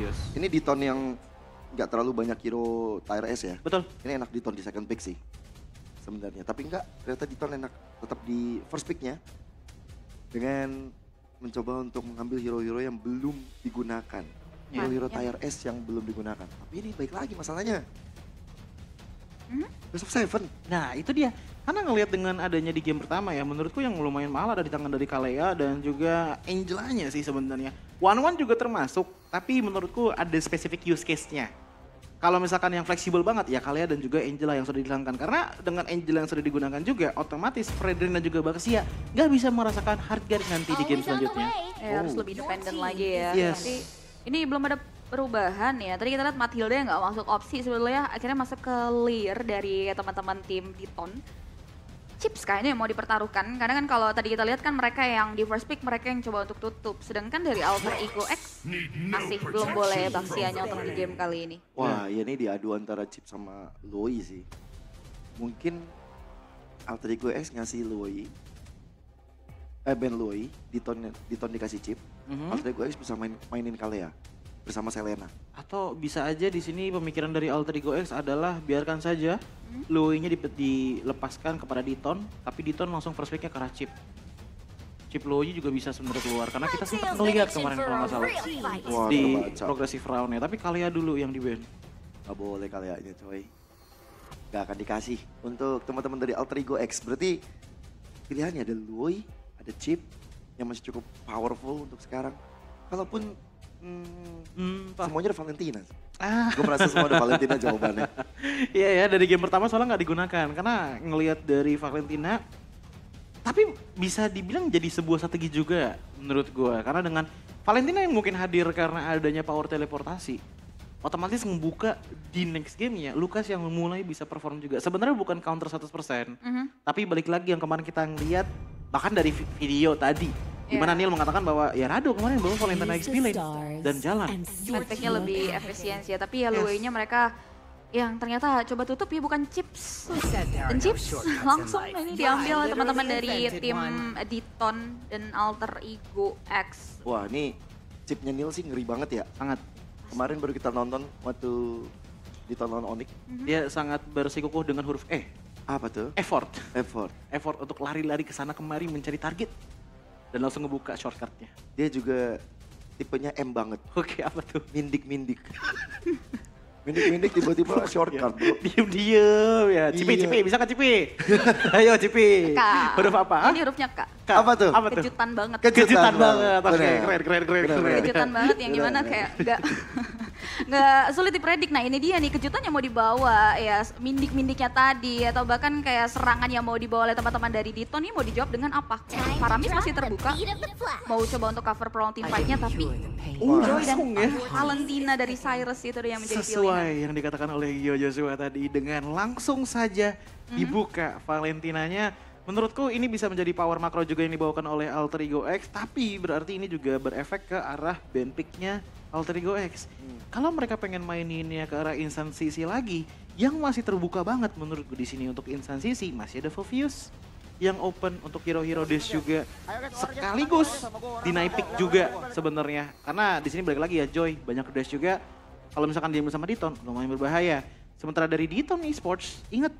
Focus. Ini di ton yang nggak terlalu banyak hero tier S ya. Betul. Ini enak di ton di second pick sih sebenarnya. Tapi enggak, ternyata di ton enak tetap di first picknya. Dengan mencoba untuk mengambil hero-hero yang belum digunakan. Hero-hero tier S yang belum digunakan. Tapi ini baik lagi masalahnya. Best of 7. Nah itu dia. Karena ngelihat dengan adanya di game pertama ya, menurutku yang lumayan mahal ada di tangan dari Kalea dan juga Angelanya sih sebenarnya. One juga termasuk, tapi menurutku ada spesifik use case-nya. Kalau misalkan yang fleksibel banget ya Kalea dan juga Angela yang sudah dihilangkan. Karena dengan Angela yang sudah digunakan juga, otomatis Fredrin dan juga Baxia nggak bisa merasakan hard guard nanti di game selanjutnya. Harus lebih independen lagi ya. Yes. Tapi ini belum ada perubahan ya. Tadi kita lihat Matilda yang nggak masuk opsi sebetulnya akhirnya masuk ke leer dari teman-teman tim Titon. Chips kayaknya yang mau dipertaruhkan karena kan kalau tadi kita lihat kan mereka yang di first pick mereka yang coba untuk tutup, sedangkan dari Alter Ego X masih belum boleh Baxianya untuk di game kali ini. Wah, ya ini diadu antara Chip sama Loi sih. Mungkin Alter Ego X ngasih Loi, Ben Loi, di ton dikasih Chip. Alter Ego X bisa mainin Kalea bersama Selena. Atau bisa aja di sini pemikiran dari Alter Ego X adalah biarkan saja Loi-nya dilepaskan kepada Diton, tapi Diton langsung first pick-nya ke arah Chip. Chip Loi juga bisa sebenarnya keluar karena kita sempat melihat kemarin kalau nggak salah Wah, di terbaca. progressive round-nya, tapi Kalea dulu yang di ban. Gak boleh Kaleanya coy. Gak akan dikasih untuk teman-teman dari Alter Ego X. Berarti pilihannya ada Loi, ada Chip yang masih cukup powerful untuk sekarang. Kalaupun semuanya ada Valentina. Gue merasa semua ada Valentina jawabannya. Iya ya, dari game pertama soalnya nggak digunakan karena ngelihat dari Valentina, tapi bisa dibilang jadi sebuah strategi juga menurut gue karena dengan Valentina yang mungkin hadir karena adanya power teleportasi, otomatis membuka di next game-nya Lucas yang mulai bisa perform juga. Sebenarnya bukan counter 100%, tapi balik lagi yang kemarin kita ngeliat bahkan dari video tadi. Dimana Neil mengatakan bahwa ya Rado kemarin bawa Valentina XP lane dan jalan. Efeknya lebih efisiensi ya, tapi ya Loi-nya mereka yang ternyata coba tutup ya bukan Chips. Dan Chips langsung ini diambil oleh teman-teman dari tim Diton dan Alter Ego X. Wah ini chipnya Neil sih ngeri banget ya. Sangat. Kemarin baru kita nonton waktu ditonton Onyx. Dia sangat bersikukuh dengan huruf E. Apa tuh? Effort. Effort Untuk lari-lari ke sana kemari mencari target. Dan langsung ngebuka shortcut-nya. Dia juga tipenya M banget. Oke, apa tuh? Mindik. Mindik tiba-tiba shortcut bro. Diem ya. Cipi, bisa kan Cipi? Ayo Cipi. Kak. Huruf apa? Ini hurufnya Kak. Apa tuh? Kejutan banget. Kejutan banget. Oke, Bener. keren. Kejutan banget yang gimana Bener. kayak nggak sulit dipredik. Nah ini dia nih kejutan yang mau dibawa ya mindik-mindiknya tadi atau bahkan kayak serangan yang mau dibawa oleh teman-teman dari Diton ini mau dijawab dengan apa? Paramis masih terbuka, mau coba untuk cover prolong team fight-nya tapi Joy dan langsung ya. Valentina dari Cyrus itu yang menjadi pilihan. Sesuai yang dikatakan oleh Gio Joshua tadi dengan langsung saja dibuka Valentinanya. Menurutku ini bisa menjadi power makro juga yang dibawakan oleh Alter Ego X, tapi berarti ini juga berefek ke arah ban pick-nya Alter Ego X. Kalau mereka pengen maininnya ke arah instant CC lagi, yang masih terbuka banget menurutku di sini untuk instant CC masih ada Fovius yang open untuk hero-hero dash juga sekaligus di night pick juga sebenarnya. Karena di sini balik lagi ya Joy, banyak dash juga. Kalau misalkan diambil sama Diton lumayan berbahaya. Sementara dari Diton Esports, ingat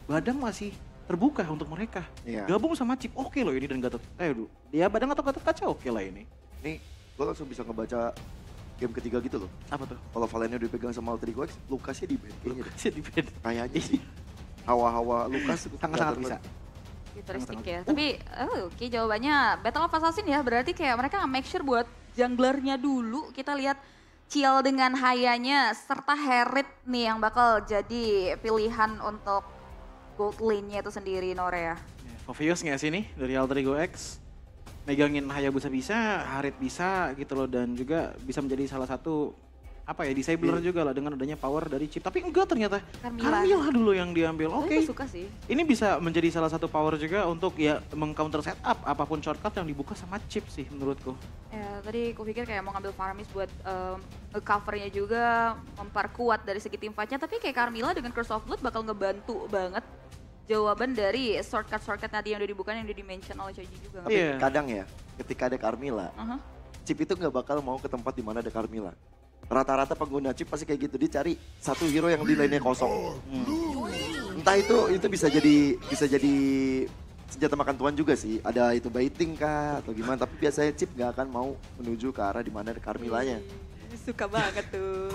Badang masih terbuka untuk mereka. Iya. Gabung sama Chip oke loh ini dan Gatot. Dia Badang atau Gatot Kaca oke lah ini. Nih gue langsung bisa ngebaca game ketiga gitu loh. Apa tuh? Kalau Valennya dipegang sama Alter Ego X, Lucasnya di ban. Kayaknya deh. Lucasnya di ban. Kayaknya sih. Hawa-hawa Lucas Sangat-sangat bisa. Futuristik ya. Tapi oke jawabannya Battle of Assassin ya. Berarti kayak mereka make sure buat junglernya dulu. Kita lihat Ciel dengan Hayanya serta Herrit nih yang bakal jadi pilihan untuk gold lane-nya itu sendiri Norea. Fovius nggak sih nih dari Alter Ego X? Megangin Hayabusa bisa, Harit bisa gitu loh dan juga bisa menjadi salah satu apa ya disabler juga lah dengan adanya power dari Chip. Tapi enggak ternyata Carmilla dulu yang diambil. Oke. Aku suka sih. Ini bisa menjadi salah satu power juga untuk ya mengcounter setup apapun shortcut yang dibuka sama Chip sih menurutku. Ya tadi aku pikir kayak mau ngambil Faramis buat nge-covernya juga, memperkuat dari segi tim fight-nya. Tapi kayak Carmilla dengan Curse of Blood bakal ngebantu banget jawaban dari shortcut tadi yang udah dibuka yang udah di-mention oleh Choji juga. Tapi kadang ya ketika ada Carmilla, Chip itu nggak bakal mau ke tempat di mana ada Carmilla. Rata-rata pengguna chip pasti kayak gitu, dia cari satu hero yang di lane-nya kosong. Entah itu bisa jadi senjata makan tuan juga sih. Ada itu baiting kah atau gimana, tapi biasanya chip gak akan mau menuju ke arah dimana ada Carmilla-nya. Suka banget tuh.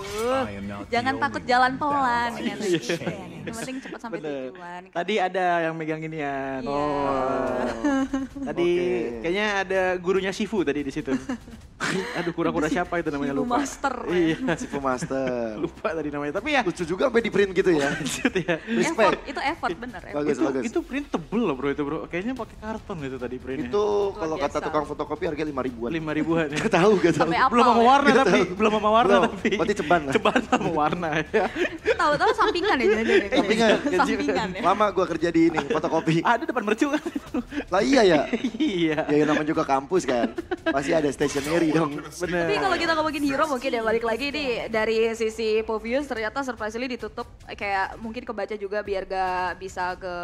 Jangan takut jalan pelan. Yang penting cepat sampai Bener. tujuan. Tadi ada yang megang inian. Iya. Tadi Oke. kayaknya ada gurunya Shifu tadi di situ. Aduh, kura-kura siapa itu namanya Shifu lupa. Master. Iya, Sifu Master. lupa tadi namanya. Tapi ya Lucu juga sampai di print gitu ya. lanjut ya. Effort, itu effort bener. Effort. Bagus, bagus. Itu print tebel loh bro itu bro. Kayaknya pakai karton gitu tadi printnya. Itu kalau Luar kata biasa. tukang fotokopi harga 5 ribuan. 5 ribuan ya. Gak tahu, gak tahu. Sampai apa? Belum sama warna Nggak tapi, tahu. belum sama warna Belum, tapi. berarti ceban lah. Ceban sama warna ya. Tahu-tahu sampingan ya jalan-jalan. Sampingan. Sampingan ya. Lama gua kerja di ini, fotokopi. Ada depan mercu kan. Lah iya ya. Iya. Ya namanya juga kampus kan. Pasti ada stationery dong. Bener. Tapi kalau kita ngomongin hero mungkin ya balik lagi nih dari sisi Povius ternyata surprisingly ditutup kayak mungkin kebaca juga biar gak bisa ke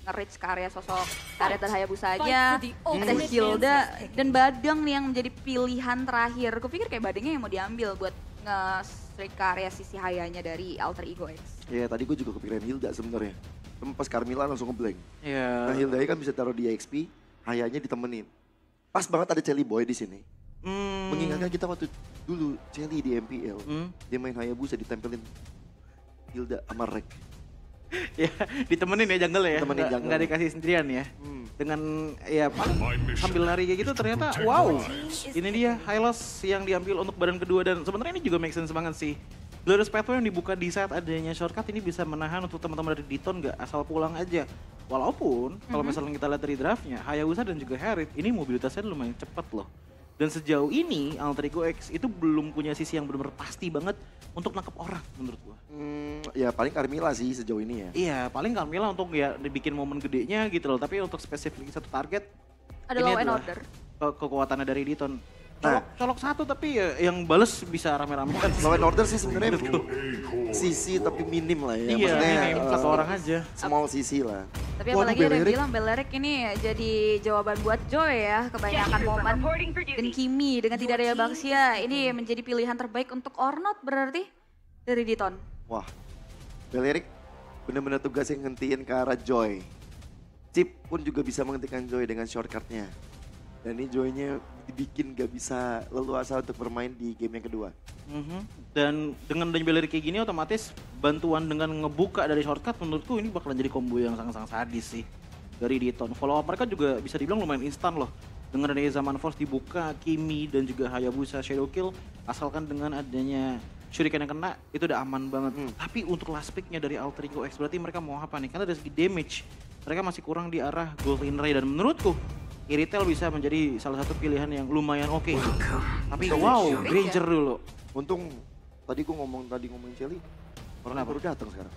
nge-reach ke area sosok Karet dan Hayabusa aja. Ada Hilda dan Badang nih yang menjadi pilihan terakhir. Kupikir kayak Badangnya yang mau diambil buat nge-strike ke area sisi Hayanya dari Alter Ego X. Ya tadi gue juga kepikiran Hilda sebenarnya. Cuma pas Carmilla langsung ngeblank. Iya. Nah Hilda kan bisa taruh di XP, Hayanya ditemenin. Pas banget ada Celi Boy di sini. Mengingatkan kita waktu dulu Celi di MPL, dia main Hayabusa ditempelin Hilda sama Rek. Ya, ditemenin ya jungle ya. Ditemenin Nggak- jungle. nggak dikasih sendirian ya. Dengan ya sambil lari kayak gitu ternyata wow. Ini dia Hylos yang diambil untuk badan kedua dan sebenarnya ini juga make sense banget sih. Glorious Pathway yang dibuka di saat adanya shortcut ini bisa menahan untuk teman-teman dari Diton nggak asal pulang aja. Walaupun kalau misalnya kita lihat dari draftnya, Hayabusa dan juga Harith ini mobilitasnya lumayan cepat loh. Dan sejauh ini Alter Ego X itu belum punya sisi yang benar-benar pasti banget untuk nangkep orang menurut gua. Ya paling Carmilla sih sejauh ini ya. Iya, paling Carmilla untuk ya dibikin momen gedenya gitu loh. Tapi untuk spesifik satu target, Ada ini Law and adalah Order. kekuatannya dari Diton. Nah. Colok satu tapi ya yang bales bisa rame-rame kan. Law and Order sih sebenarnya sisi tapi minim lah ya. Iya, Maksudnya, ini satu orang aja. small sisi lah. Tapi Waduh, apalagi ada yang Beleric. bilang Beleric ini jadi jawaban buat Joy ya. Kebanyakan momen dan Kimi dengan tidak ada Baxia. Ini menjadi pilihan terbaik untuk Ornot berarti dari Diton. Wah, Beleric benar-benar tugasnya ngentiin ke arah Joy. Chip pun juga bisa menghentikan Joy dengan shortcutnya. Dan ini Joy-nya dibikin gak bisa leluasa untuk bermain di game yang kedua. Dan dengan adanya Beleric kayak gini otomatis bantuan dengan ngebuka dari shortcut menurutku ini bakalan jadi combo yang sangat-sangat sadis sih dari Diton. Follow up mereka juga bisa dibilang lumayan instan loh. Dengan adanya Zaman Force dibuka, Kimi dan juga Hayabusa Shadow Kill, asalkan dengan adanya Shuriken yang kena itu udah aman banget. Tapi untuk last pick-nya dari Alter Ego X berarti mereka mau apa nih? Karena dari segi damage mereka masih kurang di arah Golden Ray dan menurutku Iritel bisa menjadi salah satu pilihan yang lumayan oke. Tapi wow, Granger dulu. Untung tadi gue ngomongin Shelly, orang baru datang sekarang.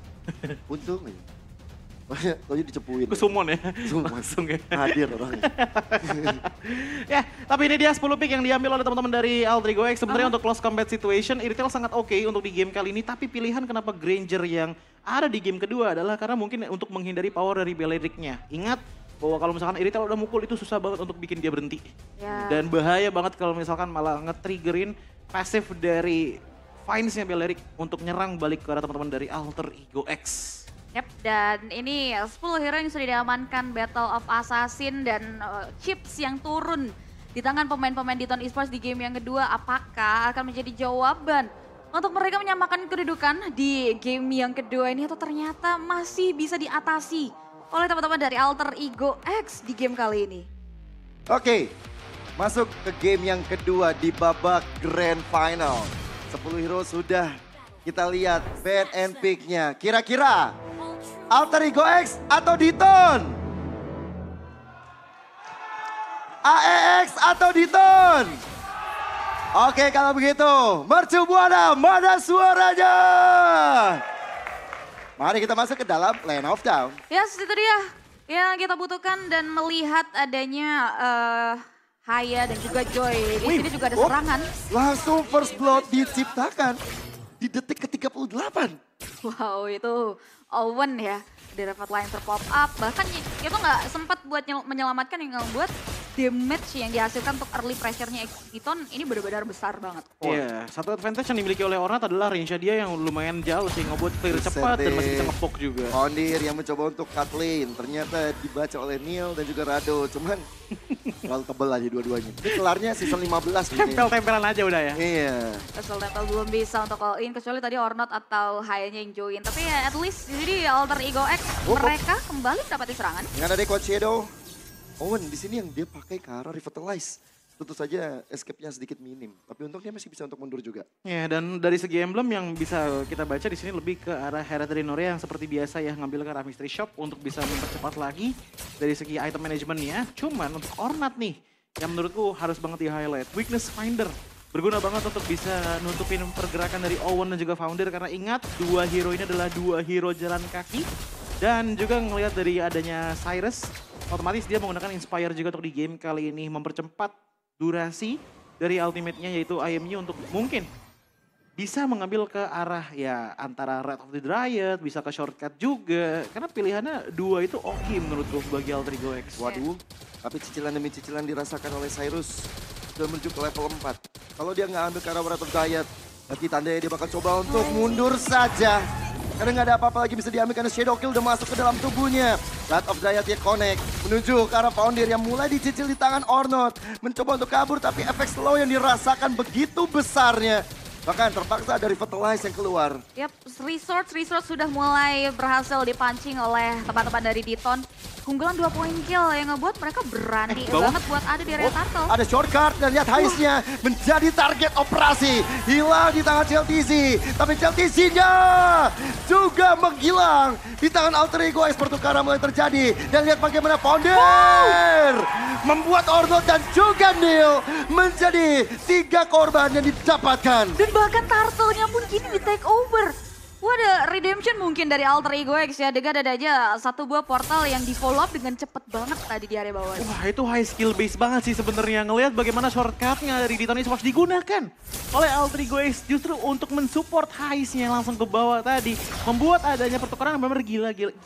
Untung aja. Tadi dicepuin. Ke summon ya. Summon. Langsung ya. Hadir orangnya. Ya, tapi ini dia 10 pick yang diambil oleh teman-teman dari Alter Ego X. Sebenarnya untuk close combat situation, Iritel sangat oke untuk di game kali ini. Tapi pilihan kenapa Granger yang ada di game kedua adalah karena mungkin untuk menghindari power dari Beleric-nya. Ingat bahwa kalau misalkan Iritel udah mukul itu susah banget untuk bikin dia berhenti. Ya. Dan bahaya banget kalau misalkan malah nge-triggerin pasif dari Vines-nya Beleric untuk nyerang balik ke arah teman-teman dari Alter Ego X. Yap, dan ini 10 hero yang sudah diamankan Battle of Assassin dan chips yang turun di tangan pemain-pemain Diton Esports di game yang kedua. Apakah akan menjadi jawaban untuk mereka menyamakan kedudukan di game yang kedua ini atau ternyata masih bisa diatasi oleh teman-teman dari Alter Ego X di game kali ini? Oke, masuk ke game yang kedua di babak Grand Final. 10 hero sudah kita lihat ban and pick-nya. Kira-kira Alter Ego X atau Diton? AEX atau Diton? Oke kalau begitu, Mercu Buana, mana suaranya? Mari kita masuk ke dalam Lane of Down. Ya, itu dia yang kita butuhkan dan melihat adanya Haya dan juga Joy. Di sini juga ada Oh, serangan. langsung first blood diciptakan di detik ke-38. Wow, itu Owen ya. Di Revat Line terpop up. Bahkan itu nggak sempat buat menyelamatkan yang ngebuat damage yang dihasilkan untuk early pressure-nya Diton ini benar-benar besar banget. Iya, satu advantage yang dimiliki oleh Ornat adalah range dia yang lumayan jauh sih, ngebuat clear cepat dan masih bisa ngepok juga. Ondir yang mencoba untuk cut lane, ternyata dibaca oleh Neil dan juga Rado, cuman terlalu tebel aja dua-duanya. Ini kelarnya season 15 nih. Tempel-tempelan aja udah ya. Iya. Kesel Tempel belum bisa untuk all in, kecuali tadi Ornat atau Hayanya yang join. Tapi ya at least jadi Alter Ego X mereka kembali mendapati serangan. Dengan ada Coach Shadow, Owen di sini yang dia pakai ke arah Revitalize. Tentu saja escape-nya sedikit minim, tapi untungnya masih bisa untuk mundur juga. Ya, dan dari segi emblem yang bisa kita baca di sini lebih ke arah Hereditary Norea yang seperti biasa ya ngambil ke arah Mystery Shop untuk bisa mempercepat lagi dari segi item manajemennya. Cuman untuk Ornat nih, yang menurutku harus banget di-highlight. Weakness Finder berguna banget untuk bisa nutupin pergerakan dari Owen dan juga Founder karena ingat dua hero ini adalah dua hero jalan kaki. Dan juga ngelihat dari adanya Cyrus, otomatis dia menggunakan Inspire juga untuk di game kali ini mempercepat durasi dari ultimate-nya yaitu IMU untuk mungkin bisa mengambil ke arah ya antara Red of the Dryad, bisa ke shortcut juga. Karena pilihannya dua itu oke menurutku bagi Alter Ego X. Waduh, tapi cicilan demi cicilan dirasakan oleh Cyrus. Sudah menuju ke level 4. Kalau dia nggak ambil ke arah Red of the Dryad, berarti tandanya dia bakal coba untuk mundur saja. Karena nggak ada apa-apa lagi bisa diambil karena Shadow Kill udah masuk ke dalam tubuhnya. Red of Dryad dia connect menuju ke arah Founder yang mulai dicicil di tangan Ornot. Mencoba untuk kabur tapi efek slow yang dirasakan begitu besarnya. Bahkan terpaksa dari Fertilize yang keluar. Yap, Resource sudah mulai berhasil dipancing oleh teman-teman dari Diton. Keunggulan 2 poin kill yang ngebuat mereka berani banget buat ada di area turtle. Ada shortcut dan lihat Heist-nya menjadi target operasi. Hilang di tangan CLTZ. Tapi CLTZ-nya juga menghilang di tangan Alter Ego X. Pertukaran mulai terjadi. Dan lihat bagaimana Founder membuat Ornot dan juga Neil menjadi 3 korban yang didapatkan. Dan bahkan turtle-nya pun kini di take over. Wah, ada redemption mungkin dari Alter Ego X ya. Dengan ada aja satu buah portal yang di follow up dengan cepet banget tadi di area bawah. Wah, itu high skill base banget sih sebenarnya. Ngelihat bagaimana shortcutnya dari Diton Esports digunakan oleh Alter Ego X justru untuk mensupport heist-nya langsung ke bawah tadi. Membuat adanya pertukaran yang benar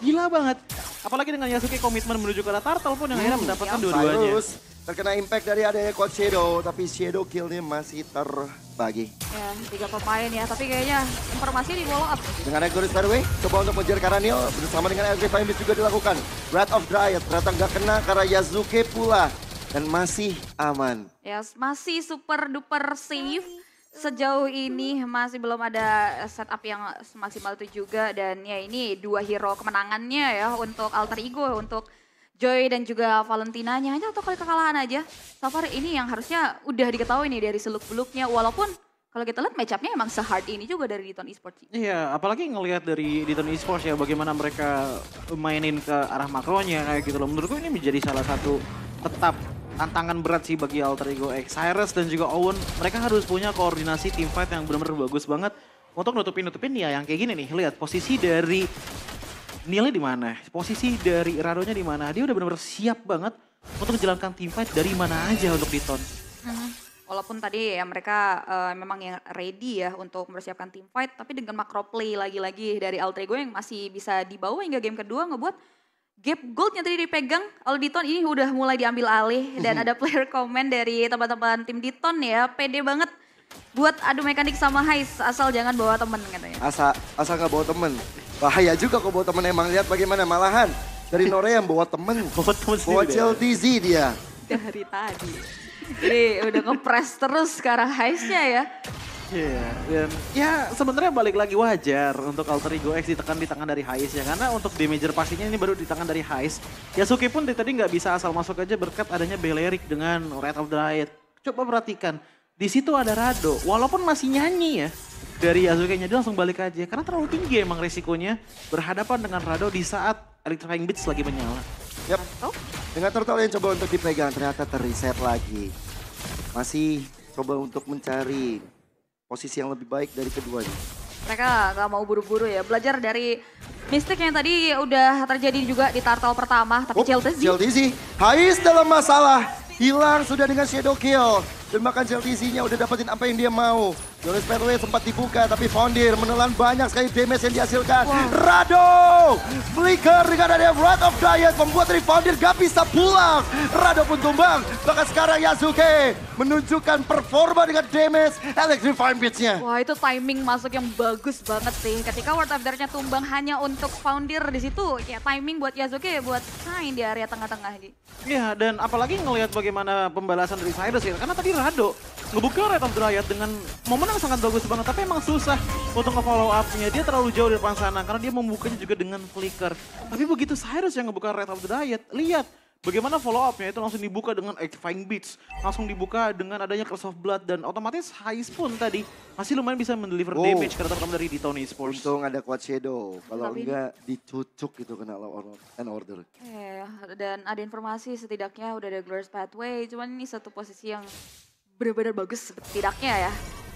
gila banget. Apalagi dengan Yasuke komitmen menuju ke arah turtle pun yang akhirnya mendapatkan dua-duanya. Cyrus terkena impact dari adanya Coach Shadow, tapi Shadow kill-nya masih terbagi. Ya, 3 pemain ya, tapi kayaknya informasi di follow up. Dengan Egoris Fairway, coba untuk mengejar Karanil bersama dengan LG Fimbis juga dilakukan. Wrath of Dryad ternyata nggak kena karena Yasuke pula. Dan masih aman. Ya, masih super duper safe. Sejauh ini masih belum ada setup yang semaksimal itu juga. Dan ya ini 2 hero kemenangannya ya untuk Alter Ego, untuk Joy dan juga Valentinanya. Hanya untuk kali kekalahan aja. So far ini yang harusnya udah diketahui nih dari seluk-beluknya. Walaupun kalau kita lihat match-up-nya emang se-hard ini juga dari Diton Esports. Iya, apalagi ngelihat dari Diton Esports ya bagaimana mereka mainin ke arah makronya kayak gitu loh. Menurutku ini menjadi salah satu tetap tantangan berat sih bagi Alter Ego X. Cyrus dan juga Owen, mereka harus punya koordinasi teamfight yang benar-benar bagus banget untuk nutupin ya yang kayak gini nih. Lihat posisi dari Neil di mana, posisi dari Radonya di mana. Dia udah benar-benar siap banget untuk menjalankan teamfight dari mana aja untuk Diton. Walaupun tadi ya mereka memang yang ready ya untuk mempersiapkan team fight, tapi dengan macro play lagi-lagi dari Alter Ego yang masih bisa dibawa hingga game kedua ngebuat gap gold yang tadi dipegang oleh Diton ini udah mulai diambil alih. Dan ada player comment dari teman-teman tim Diton ya, pede banget buat adu mekanik sama Heist asal jangan bawa temen katanya. Asal gak bawa temen. Bahaya juga kok bawa temen, emang lihat bagaimana malahan. Dari Norea yang bawa temen. Bawa CLTZ dia. Dari tadi. Jadi udah ngepres terus ke arah Heist-nya ya. Iya, dan ya sebenarnya balik lagi wajar untuk Alter Ego X ditekan di tangan dari Heist ya. Karena untuk damager pastinya ini baru di tangan dari Heist. Yasuke pun tadi nggak bisa asal masuk aja berkat adanya Balearic dengan Red of Dryad. Coba perhatikan, di situ ada Rado. Walaupun masih nyanyi ya dari Yasuke-nya, dia langsung balik aja. Karena terlalu tinggi emang resikonya berhadapan dengan Rado di saat Electrifying Beats lagi menyala. Yap. Dengan turtle yang coba untuk dipegang ternyata terreset lagi. Masih coba untuk mencari posisi yang lebih baik dari keduanya. Mereka gak mau buru-buru ya, belajar dari mistik yang tadi udah terjadi juga di turtle pertama. Tapi CLTZ Heist dalam masalah, hilang sudah dengan Shadow Kill. Dan bahkan CLTC-nya udah dapetin apa yang dia mau. Jonas Pathway sempat dibuka, tapi Foundir menelan banyak sekali damage yang dihasilkan. Rado! Flicker dengan adanya Wrath of Diet membuat dari Foundir gak bisa pulang. Rado pun tumbang. Bahkan sekarang Yasuke menunjukkan performa dengan damage Electrifying Beats-nya. Wah, itu timing masuk yang bagus banget sih. Ketika Wrath of Diet-nya tumbang hanya untuk Foundir di situ, ya timing buat Yasuke buat main di area tengah-tengah. Iya, dan apalagi ngelihat bagaimana pembalasan dari Cyrus ya. Karena tadi Rado ngebuka Wrath of Dryad dengan momen yang sangat bagus banget. Tapi emang susah untuk nge-follow up-nya. Dia terlalu jauh dari depan sana karena dia membukanya juga dengan flicker. Tapi begitu Cyrus yang ngebuka Wrath of Dryad, lihat bagaimana follow up-nya itu langsung dibuka dengan Electrifying Beats. Langsung dibuka dengan adanya Curse of Blood. Dan otomatis Hais pun tadi masih lumayan bisa mendeliver damage karena terkam dari Ditone Esports. Untung ada Quad Shadow. Kalau enggak dicucuk gitu kena Law and Order. Dan ada informasi setidaknya udah ada Glorious Pathway. Cuman ini satu posisi yang benar-benar bagus setidaknya ya.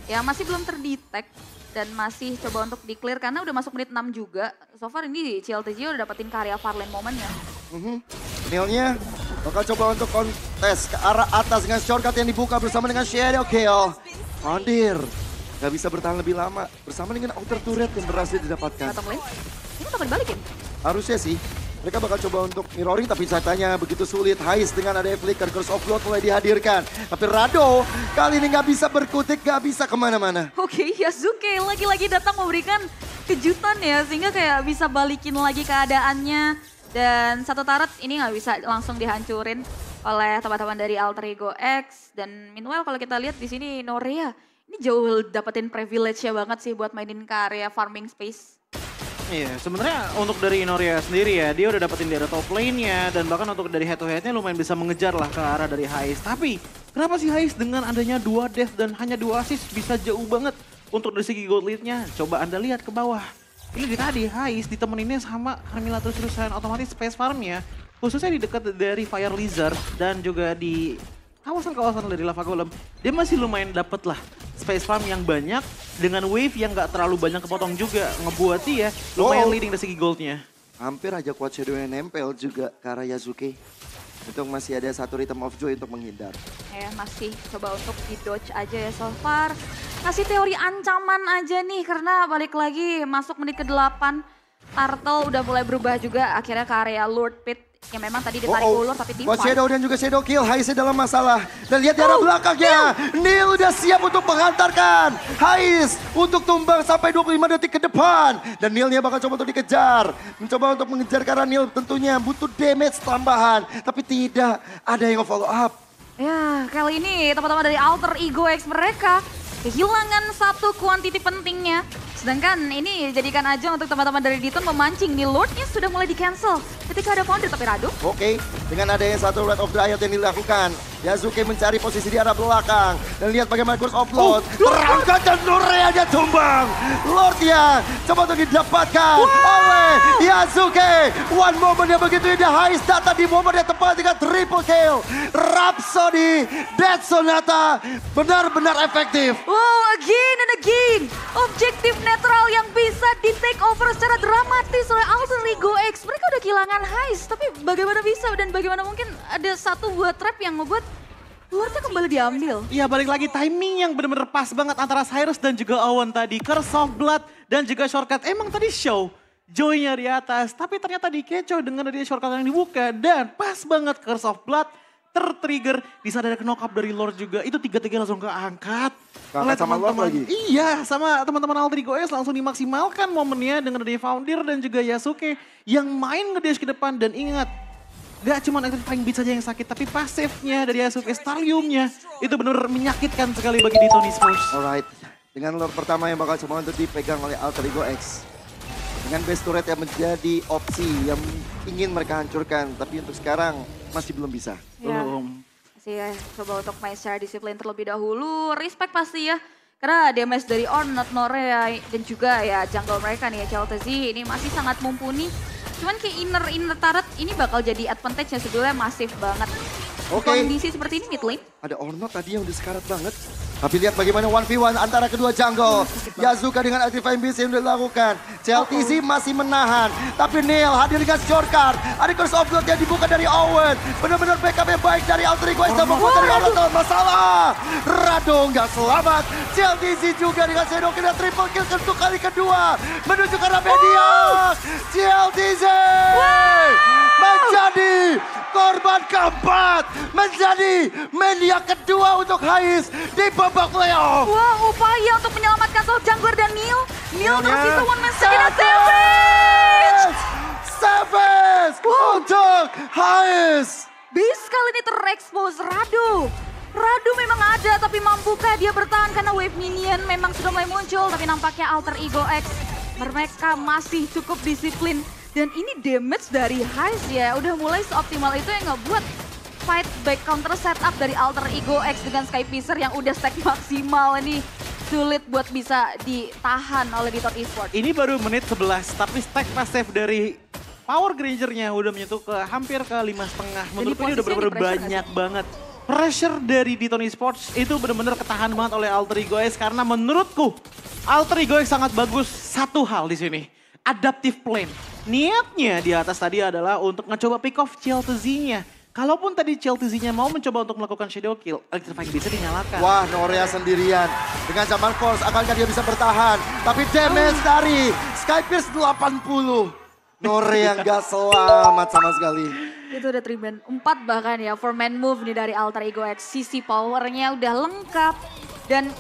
Yang masih belum terdetek dan masih coba untuk di-clear karena udah masuk menit 6 juga. So far ini CLTG udah dapetin karya Farlane momennya. Neilnya bakal coba untuk kontes ke arah atas dengan shortcut yang dibuka bersama dengan Shadow Kill. Foundir gak bisa bertahan lebih lama bersama dengan outer turret yang berhasil didapatkan. Bottom lane, ini bakal dibalikin. Harusnya sih. Mereka bakal coba untuk mirroring tapi nyatanya begitu sulit. Hais dengan ada flicker, Curse of Blood mulai dihadirkan. Tapi Rado kali ini gak bisa berkutik, gak bisa kemana-mana. Oke, Yasuke lagi-lagi datang memberikan kejutan ya. Sehingga kayak bisa balikin lagi keadaannya. Dan satu turret ini gak bisa langsung dihancurin oleh teman-teman dari Alter Ego X. Dan meanwhile kalau kita lihat di sini Norea ini jauh dapetin privilege-nya banget sih buat mainin ke area farming space. Iya, sebenarnya untuk dari Inoria sendiri ya, dia udah dapetin dari top lane-nya dan bahkan untuk dari head to head-nya lumayan bisa mengejar lah ke arah dari Hais. Tapi kenapa sih Hais dengan adanya 2 death dan hanya 2 assist bisa jauh banget untuk dari segi gold lead-nya? Coba Anda lihat ke bawah. Ini di tadi Hais ditemeninnya sama Carmilla terus-terusan, otomatis space farm-nya khususnya di dekat dari Fire Lizard dan juga di kawasan-kawasan dari Lava Golem, dia masih lumayan dapet lah space farm yang banyak dengan wave yang gak terlalu banyak kepotong juga. Ngebuat dia lumayan leading dari segi goldnya. Hampir aja Quad Shadow yang nempel juga ke arah Yasuke. Untuk masih ada satu Rhythm of Joy untuk menghindar. Ya masih coba untuk di-dodge aja ya so far. Kasih teori ancaman aja nih karena balik lagi masuk menit ke-8. Turtle udah mulai berubah juga akhirnya ke area Lord Pit. Yang memang tadi ditarik ulur tapi tim Quad Shadow dan juga Shadow Kill, Haisnya dalam masalah. Dan lihat di arah belakangnya, Neil udah siap untuk menghantarkan Hais untuk tumbang sampai 25 detik ke depan. Dan Neilnya bakal coba untuk dikejar. Mencoba untuk mengejar karena Neil tentunya butuh damage tambahan. Tapi tidak ada yang follow up. Ya kali ini teman-teman dari Alter Ego X mereka kehilangan satu kuantiti pentingnya. Sedangkan ini jadikan aja untuk teman-teman dari Ditone memancing. Nih Lordnya sudah mulai di-cancel ketika ada Foundir tapi Rado. Oke, dengan adanya satu Wrath of Dryad yang dilakukan. Yasuke mencari posisi di arah belakang. Dan lihat bagaimana Curse of Blood. Terangkat dan Noreanya tumbang. Lordnya coba untuk didapatkan oleh Yasuke. One moment yang begitu indah. Hais datang di momen yang tepat dengan triple kill. Rhapsody, Death Sonata benar-benar efektif. Wow, again and again. Objektif netral yang bisa di-take over secara dramatis oleh Alter Ego X. Mereka udah kehilangan Hais, tapi bagaimana bisa dan bagaimana mungkin ada satu buah trap yang membuat Lordnya kembali diambil. Iya balik lagi timing yang benar-benar pas banget antara Cyrus dan juga Owen tadi. Curse of Blood dan juga shortcut. Emang tadi show Joy-nya di atas, tapi ternyata dikecoh dengan adanya shortcut yang dibuka. Dan pas banget Curse of Blood tertrigger, di saat ada knock up dari Lord juga. Itu 3-3 langsung keangkat. Angkat sama Lord lagi? Iya, sama teman-teman Alter Ego S langsung dimaksimalkan momennya dengan adanya Foundir dan juga Yasuke yang main nge-dash ke depan. Dan ingat, gak cuma Electrifying Beats saja yang sakit, tapi pasifnya dari Yasuke, Stariumnya itu benar-benar menyakitkan sekali bagi Ditone Esports. Alright, dengan Lord pertama yang bakal coba untuk dipegang oleh Alter Ego X. Dengan base turret yang menjadi opsi yang ingin mereka hancurkan, tapi untuk sekarang masih belum bisa. Belum. Masih ya, coba untuk main secara disiplin terlebih dahulu. Respect pasti ya. Karena damage dari Ornat, Norea dan juga ya jungle mereka nih ya CLTC ini masih sangat mumpuni. Cuman kayak inner turret ini bakal jadi advantage yang sebetulnya masif banget. Oke. kondisi seperti ini mid lane. Ada Ornot tadi yang udah sekarat banget. Tapi lihat bagaimana 1v1 antara kedua jungle. Yazuka dengan Actifying Beast yang dilakukan. CLTZ masih menahan. Tapi Neil hadir dengan shortcut. Ada Curse of Blood yang dibuka dari Owen. Benar-benar backup yang baik dari Alter Ego yang membuat dari Ornot dalam masalah. Rado nggak selamat. CLTZ juga dengan Shadow Kill dan triple kill untuk kali kedua. Menuju ke arah media. CLTZ menjadi korban keempat, menjadi media kedua untuk Hais di babak playoff. Wah, upaya untuk menyelamatkan Soul Jungler dan Neil. Neil tersisa one man stage dan Savage untuk Hais. Beast kali ini terekspos Rado. Rado memang ada, tapi mampukah dia bertahan karena wave minion memang sudah mulai muncul. Tapi nampaknya Alter Ego X mereka masih cukup disiplin. Dan ini damage dari Hais ya, udah mulai seoptimal itu yang ngebuat fight back counter setup dari Alter Ego X dengan Sky Piercer yang udah stack maksimal ini. Sulit buat bisa ditahan oleh Diton Esports. Ini baru menit 11, tapi stack passive dari Power Granger-nya udah menyentuh ke hampir ke 5,5. Menurutku ini udah bener-bener banyak banget. Pressure dari Diton Esports itu bener-bener ketahan banget oleh Alter Ego X karena menurutku Alter Ego X sangat bagus satu hal di sini. Adaptive Plane. Niatnya di atas tadi adalah untuk ngecoba pick off CLTZ-nya. Kalaupun tadi CLTZ-nya mau mencoba untuk melakukan shadow kill, Electrifying bisa dinyalakan. Wah, Norea sendirian. Dengan Zaman Force, akankah dia bisa bertahan? Tapi damage dari Skypierce 80. Norea nggak selamat sama sekali. Itu udah triban 4 bahkan ya, 4-man move nih dari Alter Ego X. Sisi powernya udah lengkap. Dan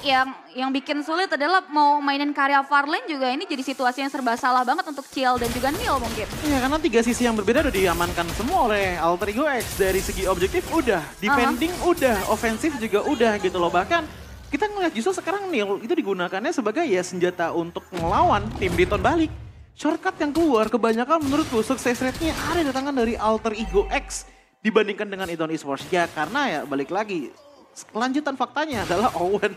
yang bikin sulit adalah mau mainin karya Farlane juga ini jadi situasi yang serba salah banget untuk Ciel dan juga Neil mungkin. Iya, karena 3 sisi yang berbeda udah diamankan semua oleh Alter Ego X. Dari segi objektif udah, defending udah, ofensif juga udah gitu loh. Bahkan kita ngeliat justru sekarang Neil itu digunakannya sebagai ya senjata untuk melawan tim Diton balik. Shortcut yang keluar kebanyakan menurutku sukses rate-nya ada di tangan dari Alter Ego X dibandingkan dengan Diton Esports. Ya karena ya balik lagi. Kelanjutan faktanya adalah Owen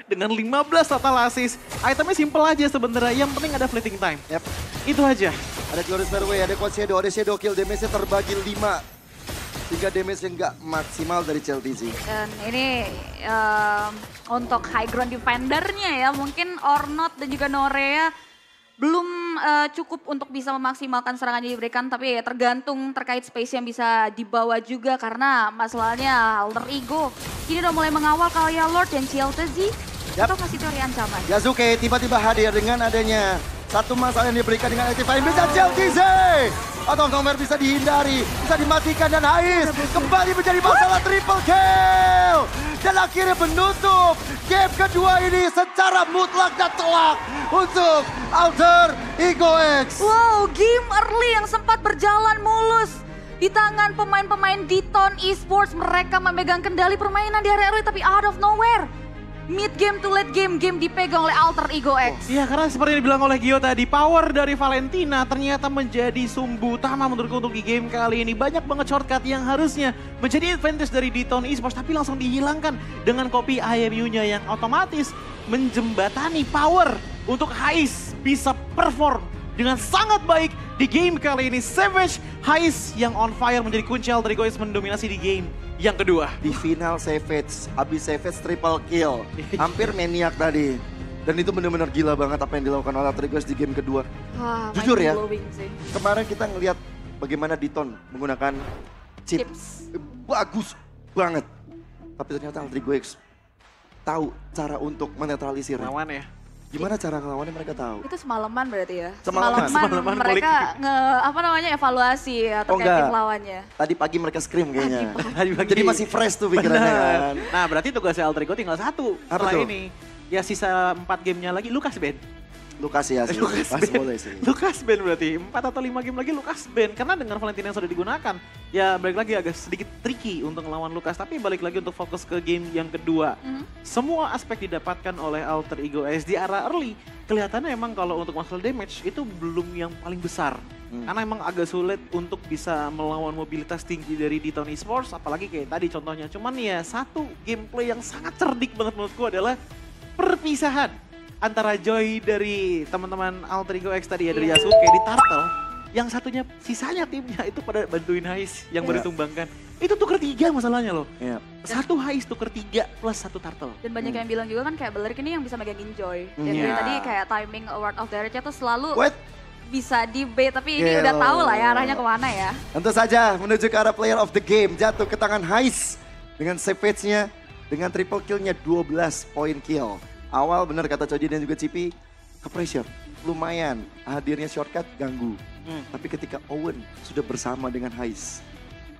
dengan 15 total assist. Itemnya simple aja sebenarnya, yang penting ada fleeting time. Yep. Itu aja. Ada Glorious Fairway, ada Quad Shadow, ada Shadow Kill. Damage-nya terbagi 5. 3 damage yang nggak maksimal dari CLTZ. Dan ini untuk high ground defendernya ya, mungkin Ornot dan juga Norea belum cukup untuk bisa memaksimalkan serangan yang diberikan, tapi ya tergantung terkait space yang bisa dibawa juga karena masalahnya Alter Ego ini udah mulai mengawal Kalia Lord dan CLTZ. Atau kasih teori ancaman. Yasuke tiba-tiba hadir dengan adanya satu masalah yang diberikan dengan Actifying Beast dan CLTZ. Atau Nomer bisa dihindari, bisa dimatikan dan Hais kembali menjadi masalah triple kill. Dan akhirnya menutup game kedua ini secara mutlak dan telak untuk Alter Ego X. Wow, game early yang sempat berjalan mulus di tangan pemain-pemain Diton Esports. Mereka memegang kendali permainan di area early tapi out of nowhere. Mid game to late game, game dipegang oleh Alter Ego X. Iya, karena seperti yang dibilang oleh Gio tadi, power dari Valentina ternyata menjadi sumbu utama menurutku untuk di game kali ini. Banyak banget shortcut yang harusnya menjadi advantage dari Diton Esports tapi langsung dihilangkan dengan copy IMU-nya yang otomatis menjembatani power untuk Hais bisa perform dengan sangat baik di game kali ini. Savage, Hais yang on fire menjadi kunci Alter Ego X mendominasi di game yang kedua. Di final Savage, habis Savage triple kill. Hampir maniak tadi. Dan itu benar-benar gila banget apa yang dilakukan oleh Alter Ego X di game kedua. Wah, Jujur ya, sih. kemarin kita ngelihat bagaimana Diton menggunakan chips. Bagus banget. Tapi ternyata Alter Ego X tahu cara untuk menetralisir. Lawan ya. Gimana cara ngelawannya mereka tahu. Itu semalaman berarti ya? Semalaman mereka evaluasi atau enggak. tim lawannya. Tadi pagi mereka scream kayaknya. Tadi pagi. Jadi masih fresh tuh pikirannya kan. Nah, berarti tugasnya Alter Ego tinggal satu Apa setelah tuh? ini. Ya sisa 4 gamenya lagi Lukas Ben. Lukas ya sih, Lukas pas Ben. boleh sih. Lukas Ben berarti 4 atau 5 game lagi Lukas Ben. Karena dengan Valentina yang sudah digunakan, ya balik lagi agak sedikit tricky untuk ngelawan Lukas. Tapi balik lagi untuk fokus ke game yang kedua. Semua aspek didapatkan oleh Alter Ego X di arah early. Kelihatannya emang kalau untuk masalah damage itu belum yang paling besar. Karena emang agak sulit untuk bisa melawan mobilitas tinggi dari Diton Esports. Apalagi kayak tadi contohnya. Cuman ya satu gameplay yang sangat cerdik banget menurutku adalah perpisahan antara Joy dari teman-teman Alter Ego X tadi ya, dari Yasuke di Turtle. Yang satunya sisanya timnya itu pada bantuin Hais yang baru tumbangkan. Itu tuker 3 masalahnya loh. Iya. Satu Heist tuker 3 plus satu turtle. Dan banyak yang bilang juga kan kayak Balerik ini yang bisa megangin Joy. Dan Iya. dia tadi kayak timing Award of the Rage tuh selalu Wait, bisa di bait, tapi ini Gelo. udah tahu lah ya arahnya kemana ya. tentu saja menuju ke arah player of the game. Jatuh ke tangan Heist dengan savage-nya, dengan triple kill-nya 12 poin kill. Awal bener kata Coji dan juga Cipi, ke pressure. Lumayan, hadirnya shortcut ganggu. Tapi ketika Owen sudah bersama dengan Heist,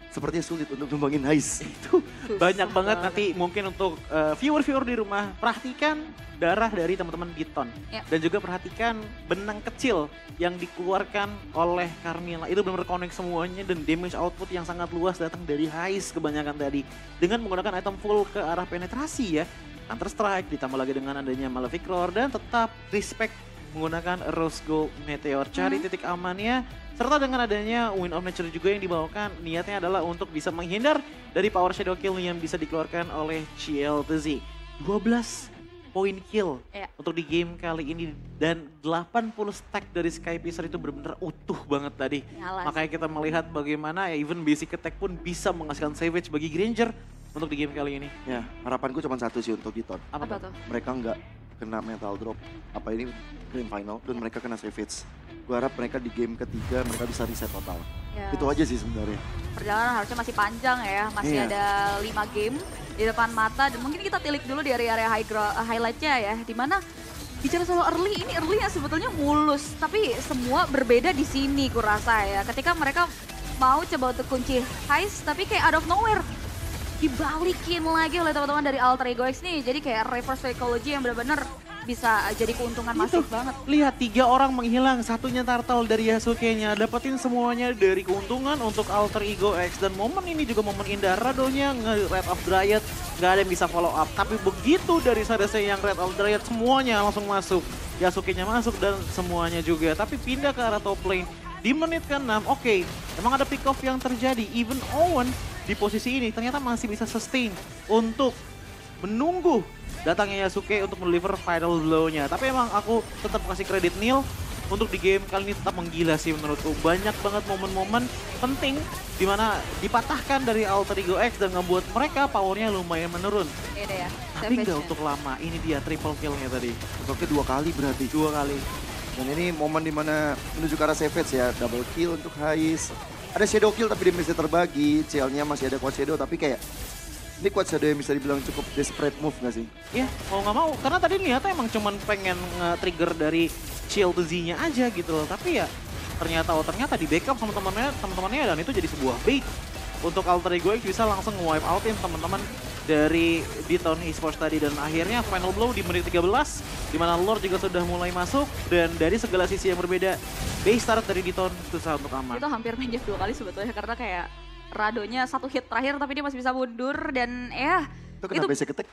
sepertinya sulit untuk numbangin Heist. Itu banyak banget nanti mungkin untuk viewer-viewer di rumah, perhatikan darah dari teman-teman Diton. Yap. Dan juga perhatikan benang kecil yang dikeluarkan oleh Carmilla. Itu benar-benar connect semuanya dan damage output yang sangat luas datang dari Heist kebanyakan tadi. Dengan menggunakan item full ke arah penetrasi ya. Counter Strike ditambah lagi dengan adanya Malefic Roar dan tetap respect menggunakan Rose Gold Meteor. Cari titik amannya. Serta dengan adanya Wind of Nature juga yang dibawakan, niatnya adalah untuk bisa menghindar dari power shadow kill yang bisa dikeluarkan oleh CLTZ. 12 poin kill Iya. untuk di game kali ini dan 80 stack dari Sky Piercer itu benar-benar utuh banget tadi. Nyala sih. Makanya kita melihat bagaimana ya even basic attack pun bisa menghasilkan savage bagi Granger untuk di game kali ini. Ya, harapanku cuma satu sih untuk Diton. Apa tuh? Mereka nggak kena mental drop. Apa ini grand final dan mereka kena savage. Gue harap mereka di game ketiga mereka bisa reset total. Ya. Itu aja sih sebenarnya. Perjalanan harusnya masih panjang ya, masih Iya. ada 5 game di depan mata dan mungkin kita tilik dulu di area-area highlight-nya ya, dimana bicara soal early, ini early yang sebetulnya mulus, tapi semua berbeda di sini kurasa ya. Ketika mereka mau coba untuk kunci Heist, tapi kayak out of nowhere dibalikin lagi oleh teman-teman dari Alter Ego X nih, jadi kayak reverse psychology yang benar-benar bisa jadi keuntungan masif banget. Lihat 3 orang menghilang, satunya turtle dari Yasuke-nya. Dapetin semuanya dari keuntungan untuk Alter Ego X. Dan momen ini juga momen indah. Radonya nge-Red of Dryad, gak ada yang bisa follow up. Tapi begitu dari Sadase yang Red of Dryad, semuanya langsung masuk. Yasuke-nya masuk dan semuanya juga. Tapi pindah ke arah top lane. Di menit ke-6, oke, emang ada pick off yang terjadi. Even Owen di posisi ini ternyata masih bisa sustain untuk menunggu datangnya Yasuke untuk mendeliver final blow-nya. Tapi emang aku tetap kasih kredit Neil untuk di game kali ini tetap menggila sih menurutku. Banyak banget momen-momen penting di mana dipatahkan dari Alter Ego X dan ngebuat mereka powernya lumayan menurun. Ini deh ya, Tapi nggak savage-nya. untuk lama. Ini dia triple kill-nya tadi. Oke 2 kali berarti. 2 kali. Dan ini momen dimana menuju ke arah savage ya. Double kill untuk Heist. Ada shadow kill tapi damage-nya terbagi. CL-nya masih ada quad shadow tapi kayak ini quad shadow yang bisa dibilang cukup desperate move gak sih? Ya mau nggak mau. Karena tadi niatnya emang cuman pengen nge-trigger dari shield Z-nya aja gitu loh. Tapi ya ternyata di backup sama teman-temannya dan itu jadi sebuah bait. Untuk Alter Ego X bisa langsung nge-wipe outin teman-teman dari Diton Esports tadi. Dan akhirnya final blow di menit 13. Dimana Lord juga sudah mulai masuk. Dan dari segala sisi yang berbeda, base start dari Diton susah untuk aman. Itu hampir main 2 kali sebetulnya karena kayak Radonya 1 hit terakhir tapi dia masih bisa mundur dan ya Itu kena basic attack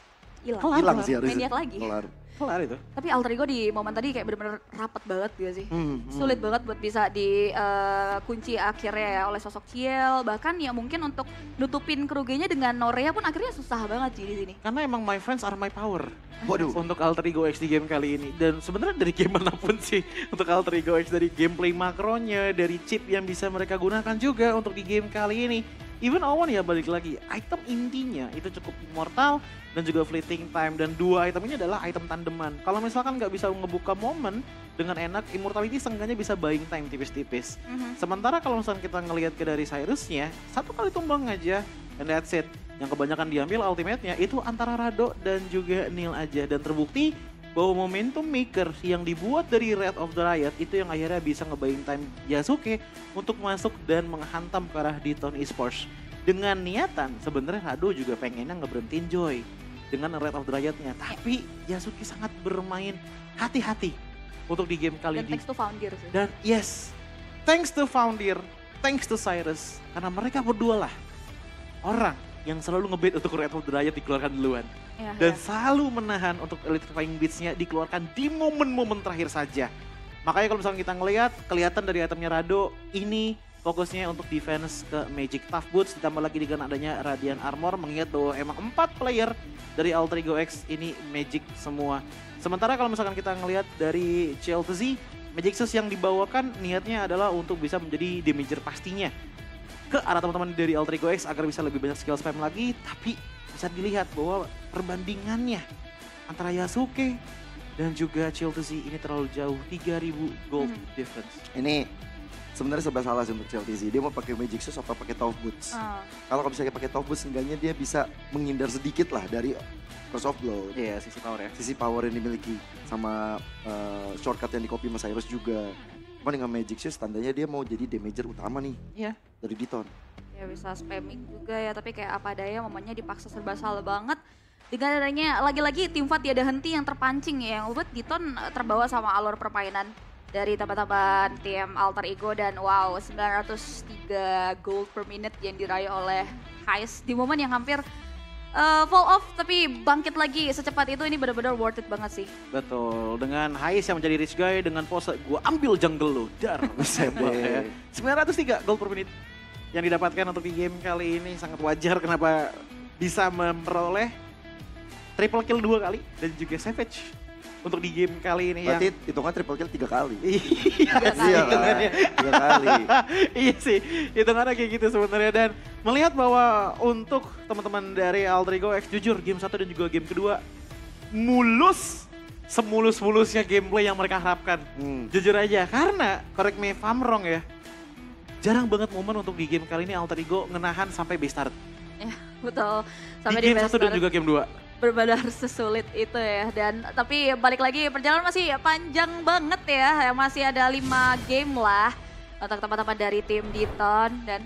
hilang. hilang sih harusnya. Main niat lagi. Kelar. Kelar itu. Tapi Alter Ego di momen tadi kayak bener-bener rapet banget gitu sih. Sulit banget buat bisa dikunci akhirnya ya oleh sosok Ciel. Bahkan ya mungkin untuk nutupin kerugiannya dengan Norea pun akhirnya susah banget sih di sini. Karena emang my friends are my power. Waduh. Untuk Alter Ego X di game kali ini. Dan sebenarnya dari game manapun sih untuk Alter Ego X, dari gameplay makronya, dari chip yang bisa mereka gunakan juga untuk di game kali ini. Even Owen ya balik lagi, item intinya itu cukup immortal dan juga fleeting time. Dan 2 item ini adalah item tandeman. Kalau misalkan nggak bisa ngebuka momen dengan enak, immortality seenggaknya bisa buying time tipis-tipis. Sementara kalau misalkan kita ngelihat ke dari Cyrusnya, 1 kali tumbang aja, and that's it. Yang kebanyakan diambil ultimate-nya itu antara Rado dan juga Neil aja. Dan terbukti bahwa momentum maker yang dibuat dari Red of the Riot itu yang akhirnya bisa ngebaying time Yasuke untuk masuk dan menghantam ke arah Diton Esports. Dengan niatan sebenarnya Rado juga pengennya ngeberhentiin Joy dengan Red of the Riot-nya. Tapi Yasuke sangat bermain hati-hati untuk di game kali Dan ini. thanks to Foundir sih. Dan yes, thanks to Foundir, thanks to Cyrus. Karena mereka berdua lah orang yang selalu ngebait untuk Red of the Riot dikeluarkan duluan. Ya, Dan ya. selalu menahan untuk Electrifying Beats-nya dikeluarkan di momen-momen terakhir saja. Makanya kalau misalnya kita ngelihat, kelihatan dari itemnya Rado, ini fokusnya untuk defense ke Magic Tough Boots, ditambah lagi dengan adanya Radiant Armor, mengingat bahwa emang 4 player dari Alter Ego X ini Magic semua. Sementara kalau misalkan kita ngelihat dari CL2Z, Magic Sus yang dibawakan niatnya adalah untuk bisa menjadi damager pastinya ke arah teman-teman dari Alter Ego X agar bisa lebih banyak skill spam lagi, tapi bisa dilihat bahwa perbandingannya antara Yasuke dan juga Chiltzy ini terlalu jauh, 3000 gold difference. Ini sebenarnya serba salah sih untuk Chiltzy. Dia mau pakai Magic Shoes atau pakai Top Boots. Kalau misalnya pakai Top Boots, seenggaknya dia bisa menghindar sedikit lah dari Curse of Blood. Iya, sisi power ya. Sisi power yang dimiliki sama shortcut yang di copy sama Cyrus juga. Cuma dengan Magic Shoes tandanya dia mau jadi damager utama nih Iya. dari Diton. Ya bisa spamming juga ya, tapi kayak apa daya momennya dipaksa serba salah banget. Dengan adanya lagi-lagi tim Fight tiada henti yang terpancing ya, yang buat Diton terbawa sama alur permainan dari teman-teman tim Alter Ego dan wow 903 gold per minute yang diraih oleh Heist di momen yang hampir fall off tapi bangkit lagi secepat itu. Ini benar-benar worth it banget sih. Betul, dengan Heist yang menjadi rich guy dengan pose gua ambil jungle lo, dar. Ya. 903 gold per menit yang didapatkan untuk di game kali ini sangat wajar kenapa bisa memperoleh triple kill 2 kali dan juga savage untuk di game kali ini. Berarti yang hitungan triple kill 3 kali. iya Iya kan? 3 kali. Iya sih, hitungannya kayak gitu sebenarnya. Dan melihat bahwa untuk teman-teman dari Alter Ego X, jujur game 1 dan juga game kedua mulus, semulus-mulusnya gameplay yang mereka harapkan. Jujur aja, karena correct me if I'm wrong ya, jarang banget momen untuk di game kali ini Alter Ego ngenahan sampai base start. Ya betul, sampai Di game best 1 dan start. juga game 2. Benar-benar sesulit itu ya. Dan tapi balik lagi perjalanan masih panjang banget ya. Masih ada 5 game lah untuk teman-teman dari tim Diton dan